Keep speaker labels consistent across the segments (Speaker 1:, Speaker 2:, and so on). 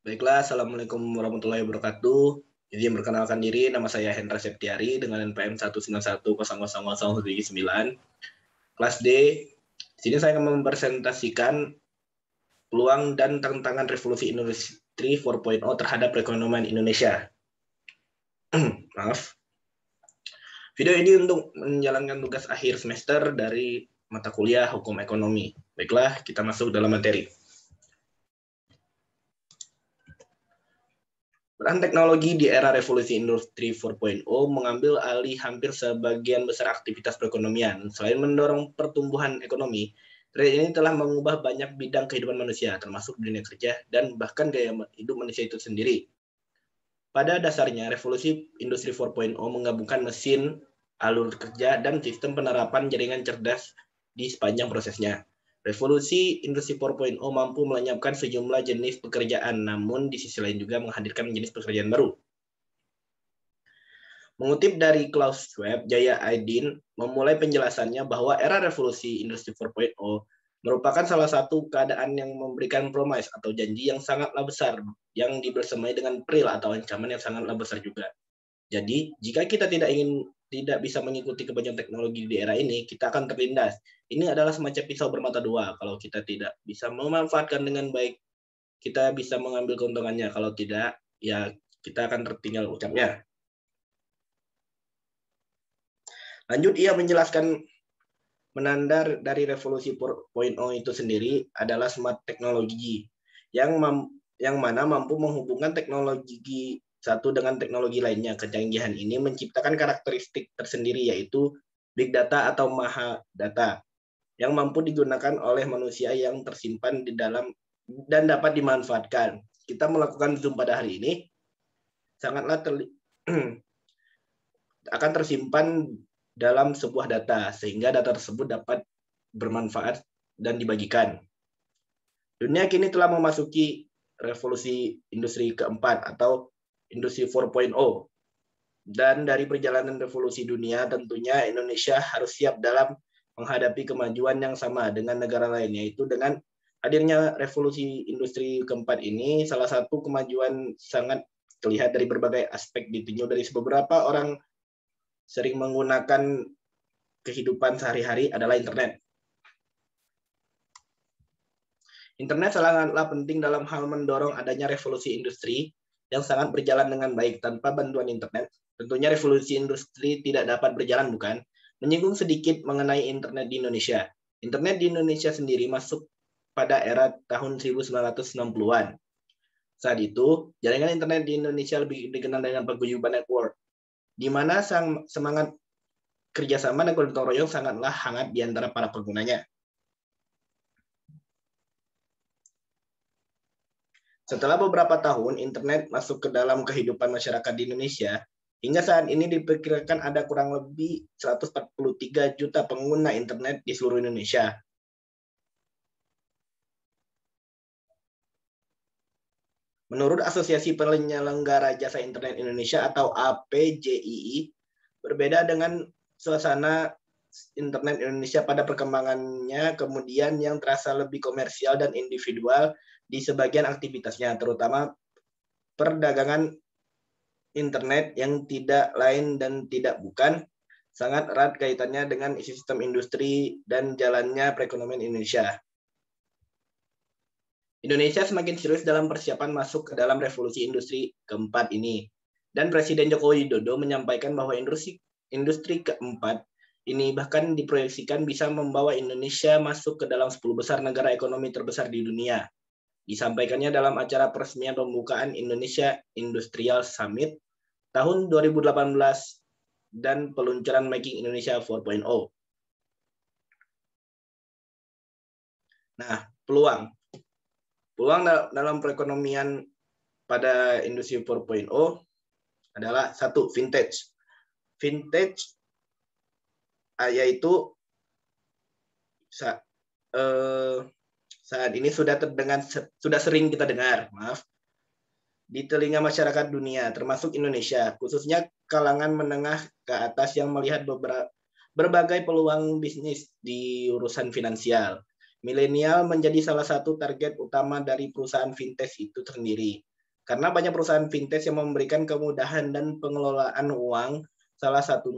Speaker 1: Baiklah, Assalamualaikum warahmatullahi wabarakatuh. Jadi memperkenalkan diri, nama saya Hendra Septiari dengan NPM 191000079, kelas D. Di sini saya akan mempresentasikan peluang dan tantangan revolusi industri 4.0 terhadap perekonomian Indonesia. Maaf. Video ini untuk menjalankan tugas akhir semester dari mata kuliah Hukum Ekonomi. Baiklah, kita masuk dalam materi. Peran teknologi di era revolusi industri 4.0 mengambil alih hampir sebagian besar aktivitas perekonomian. Selain mendorong pertumbuhan ekonomi, tren ini telah mengubah banyak bidang kehidupan manusia, termasuk dunia kerja dan bahkan gaya hidup manusia itu sendiri. Pada dasarnya, revolusi industri 4.0 menggabungkan mesin, alur kerja, dan sistem penerapan jaringan cerdas di sepanjang prosesnya. Revolusi industri 4.0 mampu melenyapkan sejumlah jenis pekerjaan, namun di sisi lain juga menghadirkan jenis pekerjaan baru. Mengutip dari Klaus Schwab, Jaya Aydin memulai penjelasannya bahwa era revolusi industri 4.0 merupakan salah satu keadaan yang memberikan promise atau janji yang sangatlah besar, yang dibersamai dengan peril atau ancaman yang sangatlah besar juga. Jadi, jika kita tidak bisa mengikuti kemajuan teknologi di era ini, kita akan terlindas. Ini adalah semacam pisau bermata dua. Kalau kita tidak bisa memanfaatkan dengan baik, kita bisa mengambil keuntungannya. Kalau tidak, ya kita akan tertinggal ucapnya. Lanjut, ia menjelaskan menandar dari revolusi 4.0 itu sendiri adalah smart teknologi yang mana mampu menghubungkan teknologi satu dengan teknologi lainnya. Kecanggihan ini menciptakan karakteristik tersendiri, yaitu big data atau maha data, yang mampu digunakan oleh manusia yang tersimpan di dalam dan dapat dimanfaatkan. Kita melakukan Zoom pada hari ini sangatlah akan tersimpan dalam sebuah data, sehingga data tersebut dapat bermanfaat dan dibagikan. Dunia kini telah memasuki revolusi industri keempat atau industri 4.0. Dan dari perjalanan revolusi dunia, tentunya Indonesia harus siap dalam menghadapi kemajuan yang sama dengan negara lain, yaitu dengan hadirnya revolusi industri keempat ini, salah satu kemajuan sangat terlihat dari berbagai aspek, ditinjau dari beberapa orang sering menggunakan kehidupan sehari-hari adalah internet. Internet sangatlah penting dalam hal mendorong adanya revolusi industri yang sangat berjalan dengan baik. Tanpa bantuan internet, tentunya revolusi industri tidak dapat berjalan, bukan? Menyinggung sedikit mengenai internet di Indonesia. Internet di Indonesia sendiri masuk pada era tahun 1960-an. Saat itu, jaringan internet di Indonesia lebih dikenal dengan paguyuban network, di mana semangat kerjasama dan gotong royong sangatlah hangat di antara para penggunanya. Setelah beberapa tahun internet masuk ke dalam kehidupan masyarakat di Indonesia, hingga saat ini diperkirakan ada kurang lebih 143 juta pengguna internet di seluruh Indonesia. Menurut Asosiasi Penyelenggara Jasa Internet Indonesia atau APJII, berbeda dengan suasana internet Indonesia pada perkembangannya, kemudian yang terasa lebih komersial dan individual di sebagian aktivitasnya, terutama perdagangan internet yang tidak lain dan tidak bukan sangat erat kaitannya dengan sistem industri dan jalannya perekonomian Indonesia. Indonesia semakin serius dalam persiapan masuk ke dalam revolusi industri keempat ini. Dan Presiden Joko Widodo menyampaikan bahwa industri keempat ini bahkan diproyeksikan bisa membawa Indonesia masuk ke dalam 10 besar negara ekonomi terbesar di dunia. Disampaikannya dalam acara peresmian pembukaan Indonesia Industrial Summit tahun 2018 dan peluncuran Making Indonesia 4.0. Nah, peluang dalam perekonomian pada industri 4.0 adalah satu, vintage. Vintage yaitu saat ini sudah sering kita dengar, di telinga masyarakat dunia, termasuk Indonesia, khususnya kalangan menengah ke atas yang melihat berbagai peluang bisnis di urusan finansial. Milenial menjadi salah satu target utama dari perusahaan fintech itu sendiri. Karena banyak perusahaan fintech yang memberikan kemudahan dan pengelolaan uang, salah satu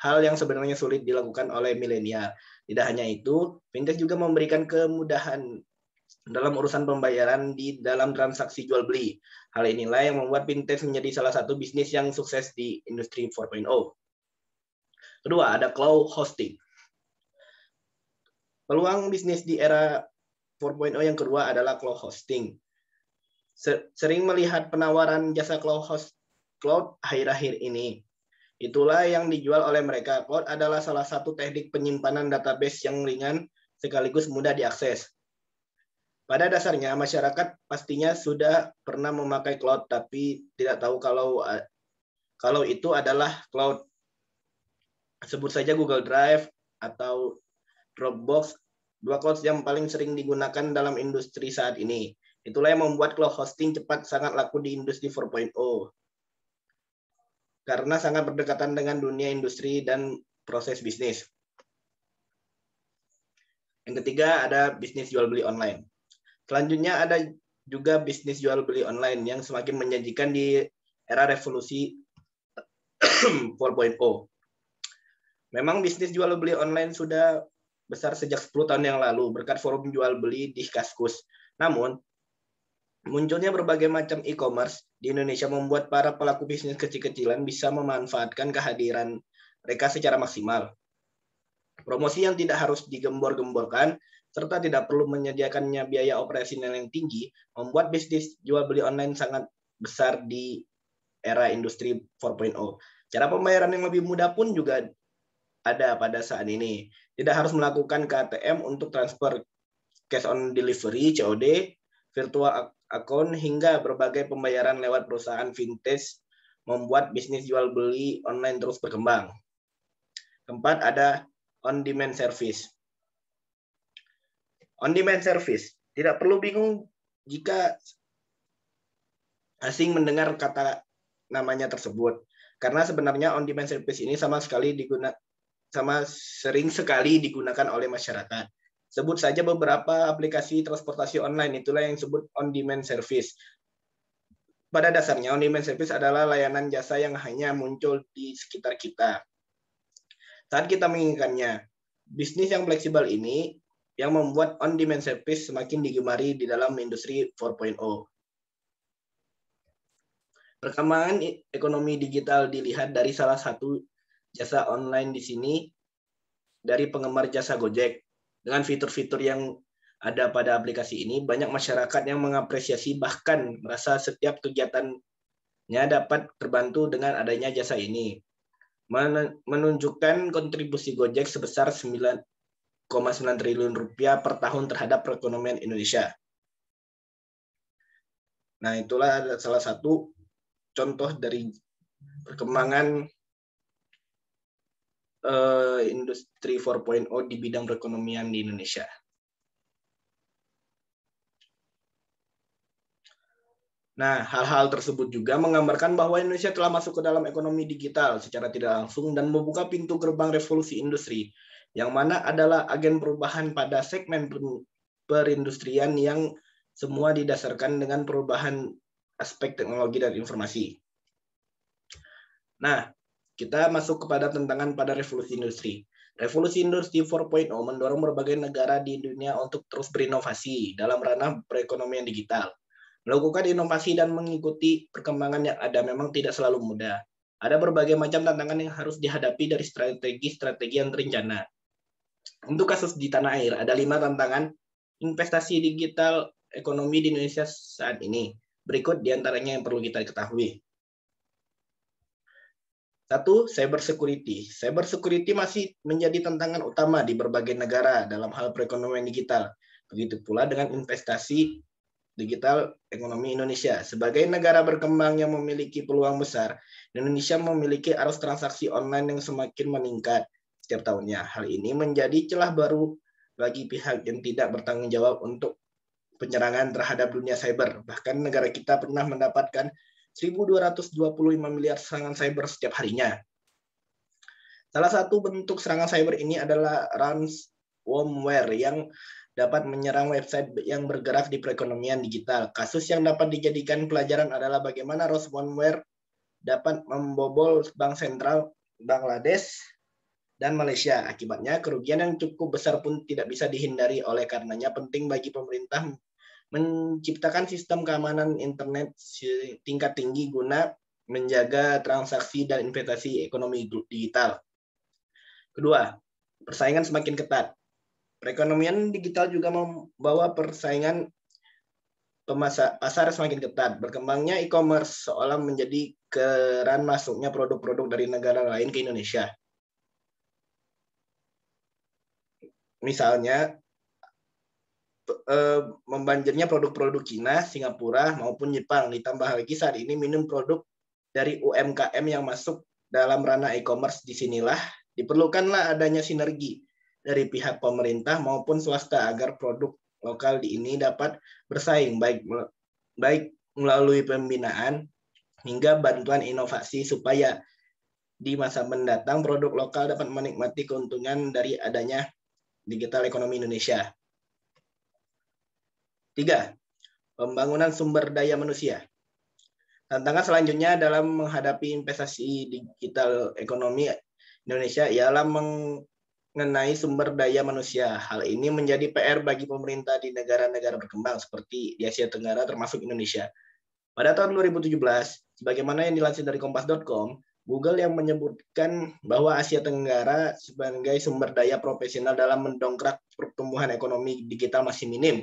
Speaker 1: hal yang sebenarnya sulit dilakukan oleh milenial. Tidak hanya itu, fintech juga memberikan kemudahan dalam urusan pembayaran di dalam transaksi jual beli. Hal inilah yang membuat fintech menjadi salah satu bisnis yang sukses di industri 4.0. Kedua, ada cloud hosting. Peluang bisnis di era 4.0 yang kedua adalah cloud hosting. Sering melihat penawaran jasa cloud akhir-akhir ini. Itulah yang dijual oleh mereka. Cloud adalah salah satu teknik penyimpanan database yang ringan sekaligus mudah diakses. Pada dasarnya, masyarakat pastinya sudah pernah memakai cloud, tapi tidak tahu kalau itu adalah cloud. Sebut saja Google Drive atau Dropbox, dua cloud yang paling sering digunakan dalam industri saat ini. Itulah yang membuat cloud hosting cepat sangat laku di industri 4.0. Karena sangat berdekatan dengan dunia industri dan proses bisnis. Yang ketiga ada bisnis jual beli online. Selanjutnya ada juga bisnis jual beli online yang semakin menjanjikan di era revolusi 4.0. Memang bisnis jual beli online sudah besar sejak 10 tahun yang lalu berkat forum jual beli di Kaskus. Namun, munculnya berbagai macam e-commerce di Indonesia membuat para pelaku bisnis kecil-kecilan bisa memanfaatkan kehadiran mereka secara maksimal. Promosi yang tidak harus digembor-gemborkan, serta tidak perlu menyediakannya biaya operasional yang tinggi, membuat bisnis jual beli online sangat besar di era industri 4.0. Cara pembayaran yang lebih mudah pun juga ada pada saat ini. Tidak harus melakukan ke ATM untuk transfer, cash on delivery, COD, virtual account, hingga berbagai pembayaran lewat perusahaan fintech membuat bisnis jual beli online terus berkembang. Keempat, ada on-demand service. On-demand service. Tidak perlu bingung jika asing mendengar kata namanya tersebut. Karena sebenarnya on-demand service ini sering sekali digunakan oleh masyarakat. Sebut saja beberapa aplikasi transportasi online, itulah yang disebut on-demand service. Pada dasarnya, on-demand service adalah layanan jasa yang hanya muncul di sekitar kita saat kita menginginkannya. Bisnis yang fleksibel ini yang membuat on-demand service semakin digemari di dalam industri 4.0. Perkembangan ekonomi digital dilihat dari salah satu jasa online di sini, dari penggemar jasa Gojek. Dengan fitur-fitur yang ada pada aplikasi ini, banyak masyarakat yang mengapresiasi bahkan merasa setiap kegiatannya dapat terbantu dengan adanya jasa ini. Menunjukkan kontribusi Gojek sebesar 9,9 triliun rupiah per tahun terhadap perekonomian Indonesia. Nah, itulah salah satu contoh dari perkembangan industri 4.0 di bidang perekonomian di Indonesia. Nah, hal-hal tersebut juga menggambarkan bahwa Indonesia telah masuk ke dalam ekonomi digital secara tidak langsung dan membuka pintu gerbang revolusi industri, yang mana adalah agen perubahan pada segmen perindustrian yang semua didasarkan dengan perubahan aspek teknologi dan informasi. Nah, kita masuk kepada tantangan pada revolusi industri. Revolusi industri 4.0 mendorong berbagai negara di dunia untuk terus berinovasi dalam ranah perekonomian digital. Melakukan inovasi dan mengikuti perkembangan yang ada memang tidak selalu mudah. Ada berbagai macam tantangan yang harus dihadapi dari strategi-strategi yang terencana. Untuk kasus di tanah air, ada 5 tantangan investasi digital ekonomi di Indonesia saat ini. Berikut diantaranya yang perlu kita ketahui. 1. Cyber security. Cyber security masih menjadi tantangan utama di berbagai negara dalam hal perekonomian digital. Begitu pula dengan investasi digital ekonomi Indonesia. Sebagai negara berkembang yang memiliki peluang besar, Indonesia memiliki arus transaksi online yang semakin meningkat setiap tahunnya. Hal ini menjadi celah baru bagi pihak yang tidak bertanggung jawab untuk penyerangan terhadap dunia cyber. Bahkan negara kita pernah mendapatkan 1.225 miliar serangan cyber setiap harinya. Salah satu bentuk serangan cyber ini adalah wormware yang dapat menyerang website yang bergerak di perekonomian digital. Kasus yang dapat dijadikan pelajaran adalah bagaimana ransomware dapat membobol bank sentral Bangladesh dan Malaysia. Akibatnya, kerugian yang cukup besar pun tidak bisa dihindari. Oleh karenanya, penting bagi pemerintah menciptakan sistem keamanan internet tingkat tinggi guna menjaga transaksi dan investasi ekonomi digital. Kedua, persaingan semakin ketat. Perekonomian digital juga membawa persaingan pasar semakin ketat. Berkembangnya e-commerce seolah menjadi keran masuknya produk-produk dari negara lain ke Indonesia. Misalnya, membanjirnya produk-produk Cina, Singapura, maupun Jepang. Ditambah lagi saat ini minum produk dari UMKM yang masuk dalam ranah e-commerce. Disinilah diperlukanlah adanya sinergi dari pihak pemerintah maupun swasta agar produk lokal di ini dapat bersaing baik melalui pembinaan hingga bantuan inovasi supaya di masa mendatang produk lokal dapat menikmati keuntungan dari adanya digital ekonomi Indonesia. 3. Pembangunan sumber daya manusia. Tantangan selanjutnya dalam menghadapi investasi digital ekonomi Indonesia ialah mengenai sumber daya manusia. Hal ini menjadi PR bagi pemerintah di negara-negara berkembang seperti di Asia Tenggara termasuk Indonesia. Pada tahun 2017, sebagaimana yang dilansir dari kompas.com, Google yang menyebutkan bahwa Asia Tenggara sebagai sumber daya profesional dalam mendongkrak pertumbuhan ekonomi digital masih minim.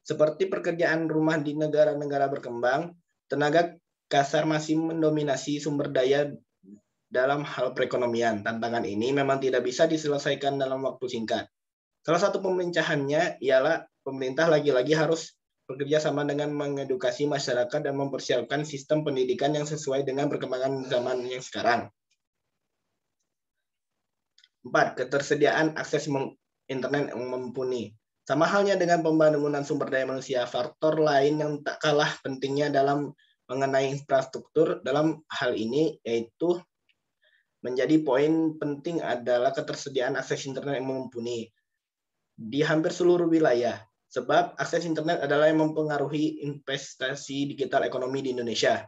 Speaker 1: Seperti pekerjaan rumah di negara-negara berkembang, tenaga kasar masih mendominasi sumber daya dalam hal perekonomian. Tantangan ini memang tidak bisa diselesaikan dalam waktu singkat. Salah satu pemecahannya ialah pemerintah lagi-lagi harus bekerja sama dengan mengedukasi masyarakat dan mempersiapkan sistem pendidikan yang sesuai dengan perkembangan zaman yang sekarang. 4. Ketersediaan akses internet yang mumpuni. Sama halnya dengan pembangunan sumber daya manusia, faktor lain yang tak kalah pentingnya dalam mengenai infrastruktur dalam hal ini yaitu menjadi poin penting adalah ketersediaan akses internet yang mumpuni di hampir seluruh wilayah. Sebab akses internet adalah yang mempengaruhi investasi digital ekonomi di Indonesia.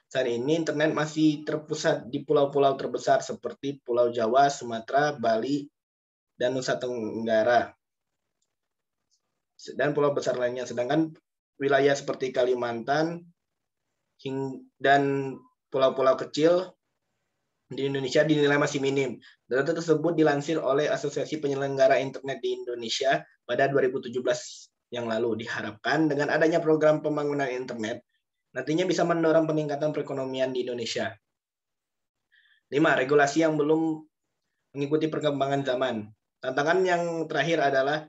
Speaker 1: Saat ini internet masih terpusat di pulau-pulau terbesar seperti Pulau Jawa, Sumatera, Bali, dan Nusa Tenggara, dan pulau besar lainnya. Sedangkan wilayah seperti Kalimantan dan pulau-pulau kecil di Indonesia dinilai masih minim. Data tersebut dilansir oleh Asosiasi Penyelenggara Internet di Indonesia pada 2017 yang lalu. Diharapkan dengan adanya program pembangunan internet, nantinya bisa mendorong peningkatan perekonomian di Indonesia. 5. Regulasi yang belum mengikuti perkembangan zaman. Tantangan yang terakhir adalah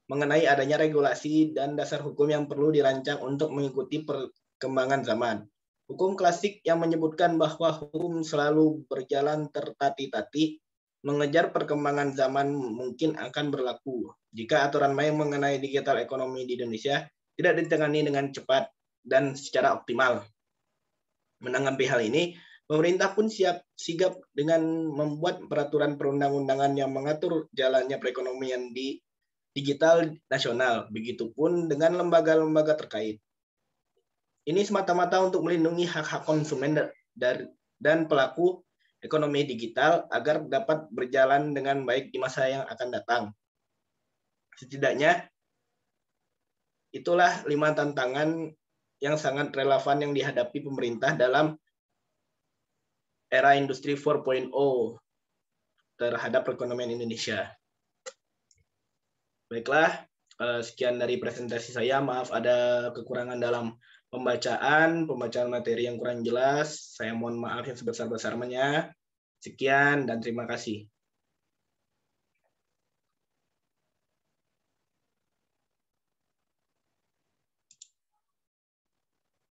Speaker 1: mengenai adanya regulasi dan dasar hukum yang perlu dirancang untuk mengikuti perkembangan zaman. Hukum klasik yang menyebutkan bahwa hukum selalu berjalan tertati-tati, mengejar perkembangan zaman mungkin akan berlaku jika aturan main mengenai digital ekonomi di Indonesia tidak ditangani dengan cepat dan secara optimal. Menanggapi hal ini, pemerintah pun sigap dengan membuat peraturan perundang-undangan yang mengatur jalannya perekonomian di digital nasional, begitupun dengan lembaga-lembaga terkait. Ini semata-mata untuk melindungi hak-hak konsumen dan pelaku ekonomi digital agar dapat berjalan dengan baik di masa yang akan datang. Setidaknya, itulah 5 tantangan yang sangat relevan yang dihadapi pemerintah dalam era industri 4.0 terhadap perekonomian Indonesia. Baiklah, sekian dari presentasi saya. Maaf ada kekurangan dalam pembacaan materi yang kurang jelas. Saya mohon maaf yang sebesar-besarnya. Sekian dan terima kasih.